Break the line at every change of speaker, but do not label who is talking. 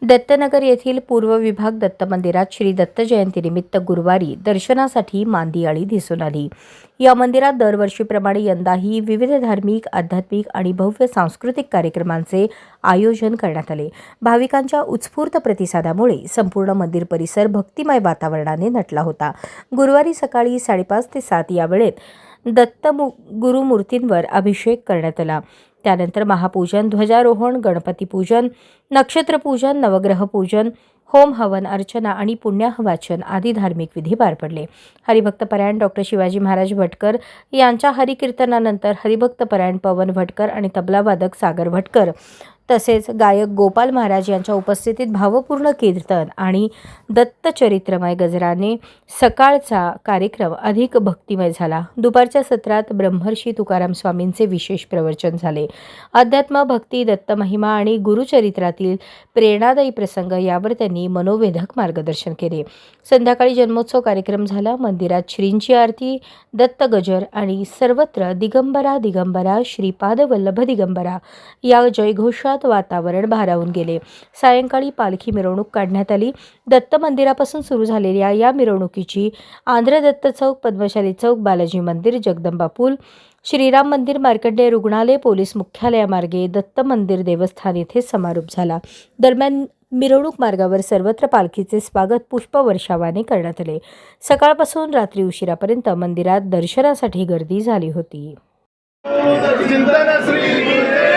दत्तनगर येथील पूर्व विभाग दत्त मंदिरात श्री दत्त जयंतीनिमित्त गुरुवारी दर्शनासाठी मांदियाळी दिसून आली। या मंदिरात दरवर्षीप्रमाणे यंदाही विविध धार्मिक, आध्यात्मिक आणि भव्य सांस्कृतिक कार्यक्रमांचे आयोजन करण्यात आले। भाविकांच्या उत्स्फूर्त प्रतिसादामुळे संपूर्ण मंदिर परिसर भक्तिमय वातावरणाने नटला होता। गुरुवारी सकाळी 5:30 ते 7 या वेळेत दत्त गुरुमूर्तींवर अभिषेक करण्यात आला। त्यानंतर महापूजन, ध्वजारोहण, गणपती पूजन, नक्षत्र पूजन, नवग्रह पूजन, होम हवन, अर्चना आणि पुण्याहवाचन आदी धार्मिक विधी पार पडले। हरिभक्तपरायण डॉ. शिवाजी महाराज भटकर यांच्या हरिकीर्तनानंतर हरिभक्तपरायण पवन भटकर आणि तबलावादक सागर भटकर तसेच गायक गोपाल महाराज यांच्या उपस्थितीत भावपूर्ण कीर्तन आणि दत्तचरित्रमय गजराने सकाळचा कार्यक्रम अधिक भक्तिमय झाला। दुपारच्या सत्रात ब्रह्मर्षी तुकाराम स्वामींचे विशेष प्रवचन झाले। अध्यात्म, भक्ती, दत्त महिमा आणि गुरुचरित्रातील प्रेरणादायी प्रसंग यावर त्यांनी मनोवेधक मार्गदर्शन केले। संध्याकाळी जन्मोत्सव कार्यक्रम झाला। मंदिरात श्रींची आरती, दत्त गजर आणि सर्वत्र दिगंबरा दिगंबरा श्रीपाद वल्लभ दिगंबरा या जयघोषात वातावरण भारावून गेले। सायंकाळी पालखी मिरवणूक काढण्यात आली। दत्त मंदिरापासून सुरू झालेल्या या मिरवणुकीची आंध्र दत्त चौक, पद्मशाली चौक, बालाजी मंदिर, जगदंबा पूल, श्रीराम मंदिर, मार्कंडेय रुग्णालय, पोलीस मुख्यालयामार्गे दत्त मंदिर देवस्थान येथे समारोप झाला। दरम्यान मिरवणूक मार्गावर सर्वत्र पालखीचे स्वागत पुष्पवर्षावाने करण्यात आले। सकाळपासून रात्री उशिरापर्यंत मंदिरात दर्शनासाठी गर्दी झाली होती।
चिंतन श्री